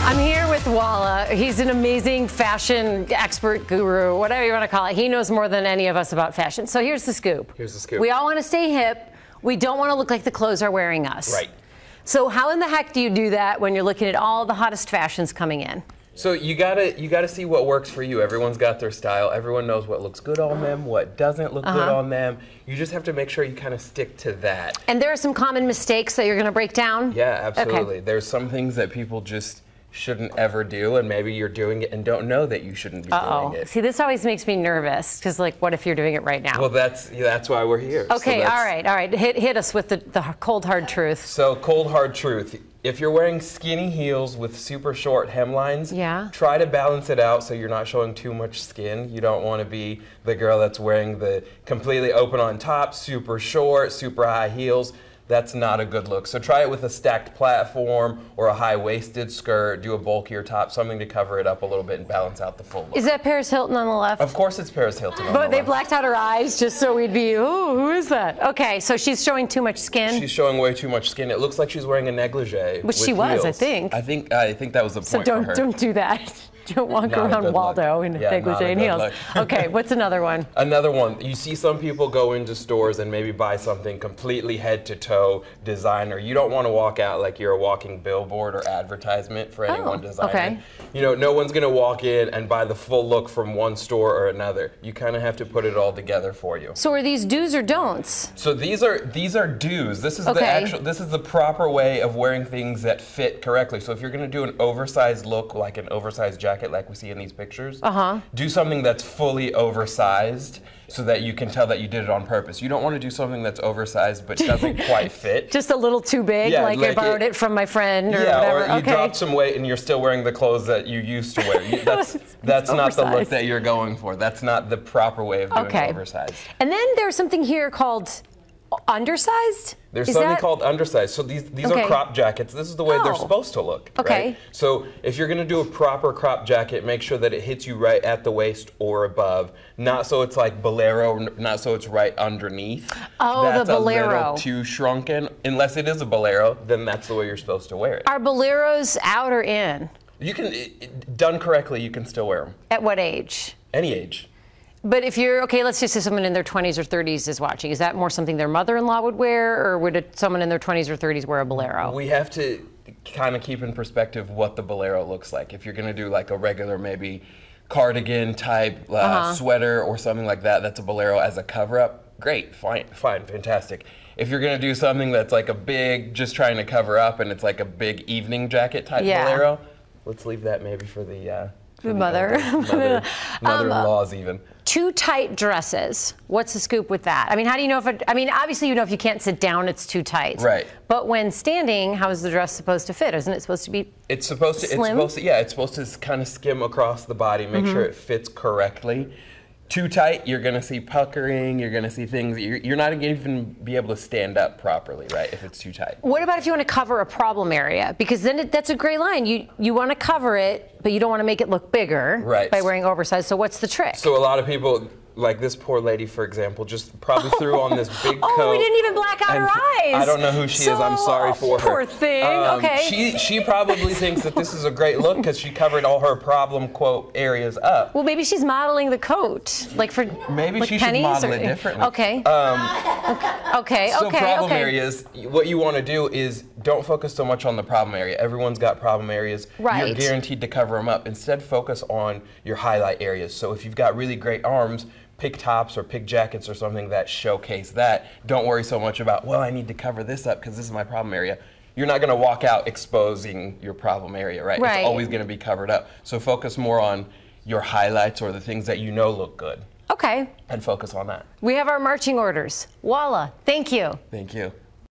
I'm here with Walla. He's an amazing fashion expert guru, whatever you want to call it. He knows more than any of us about fashion. So here's the scoop. Here's the scoop. We all want to stay hip. We don't want to look like the clothes are wearing us. Right. So how in the heck do you do that when you're looking at all the hottest fashions coming in? So you gotta see what works for you. Everyone's got their style. Everyone knows what looks good on them, what doesn't look good on them. You just have to make sure you kind of stick to that. And there are some common mistakes that you're going to break down? Yeah, absolutely. Okay. There's some things that people just shouldn't ever do, and maybe you're doing it and don't know that you shouldn't be doing it. See, this always makes me nervous, because like, what if you're doing it right now? Well, that's why we're here. Okay, so all right. Hit us with the cold, hard truth. So, cold, hard truth. If you're wearing skinny heels with super short hemlines, try to balance it out so you're not showing too much skin. You don't want to be the girl that's wearing the completely open on top, super short, super high heels. That's not a good look. So try it with a stacked platform or a high-waisted skirt, do a bulkier top, something to cover it up a little bit and balance out the full look. Is that Paris Hilton on the left? Of course it's Paris Hilton on the left. But they blacked out her eyes just so we'd be, ooh, who is that? Okay, so she's showing too much skin? She's showing way too much skin. It looks like she's wearing a negligee. Which she was, heels. I think. I think that was the point for her. So don't do that. Don't walk around Waldo in negligee and heels. Okay, what's another one? Another one. You see some people go into stores and maybe buy something completely head to toe designer. You don't want to walk out like you're a walking billboard or advertisement for anyone designing. Okay. You know, no one's going to walk in and buy the full look from one store or another. You kind of have to put it all together for you. So are these do's or don'ts? So these are do's. This is this is the proper way of wearing things that fit correctly. So if you're going to do an oversized look, like an oversized jacket like we see in these pictures, do something that's fully oversized so that you can tell that you did it on purpose. You don't want to do something that's oversized but doesn't quite fit. Just a little too big, like I borrowed it from my friend or whatever. Or you dropped some weight and you're still wearing the clothes that you used to wear. That's not the look that you're going for. That's not the proper way of doing oversized. And then there's something here called undersized? There's something called undersized. So these are crop jackets. This is the way they're supposed to look. Right? So if you're going to do a proper crop jacket, make sure that it hits you right at the waist or above. Not so it's like bolero, not so it's right underneath. Oh, that's the bolero. A little too shrunken. Unless it is a bolero, then that's the way you're supposed to wear it. Are boleros out or in? You can, done correctly, you can still wear them. At what age? Any age. But if you're, let's just say someone in their 20s or 30s is watching. Is that more something their mother-in-law would wear, or would someone in their 20s or 30s wear a bolero? We have to kind of keep in perspective what the bolero looks like. If you're going to do like a regular maybe cardigan type sweater or something like that, that's a bolero as a cover-up, great, fine, fantastic. If you're going to do something that's like a big, just trying to cover up, and it's like a big evening jacket type bolero, let's leave that maybe for the mother-in-laws even. Too tight dresses. What's the scoop with that? I mean, how do you know if obviously you know if you can't sit down, it's too tight. Right. But when standing, how is the dress supposed to fit? Isn't it supposed to be It's supposed to kind of skim across the body, make sure it fits correctly. Too tight, you're going to see puckering, you're going to see things, you're not going to even be able to stand up properly, right, if it's too tight. What about if you want to cover a problem area? Because then that's a gray line. You want to cover it, but you don't want to make it look bigger by wearing oversized. So what's the trick? So a lot of people, like this poor lady, for example, just probably threw on this big coat. Oh, we didn't even black out her eyes. I don't know who she is. I'm sorry for her. Poor thing. Okay. She probably thinks that this is a great look because she covered all her problem quote areas up. Well, maybe she's modeling the coat, like for maybe she should model it differently. Okay. So problem areas. What you want to do is don't focus so much on the problem area. Everyone's got problem areas. Right. You're guaranteed to cover them up. Instead, focus on your highlight areas. So if you've got really great arms, pick tops or pick jackets or something that showcase that. Don't worry so much about, well, I need to cover this up because this is my problem area. You're not going to walk out exposing your problem area, right? It's always going to be covered up. So focus more on your highlights or the things that you know look good. Okay. And focus on that. We have our marching orders. Walla, thank you. Thank you.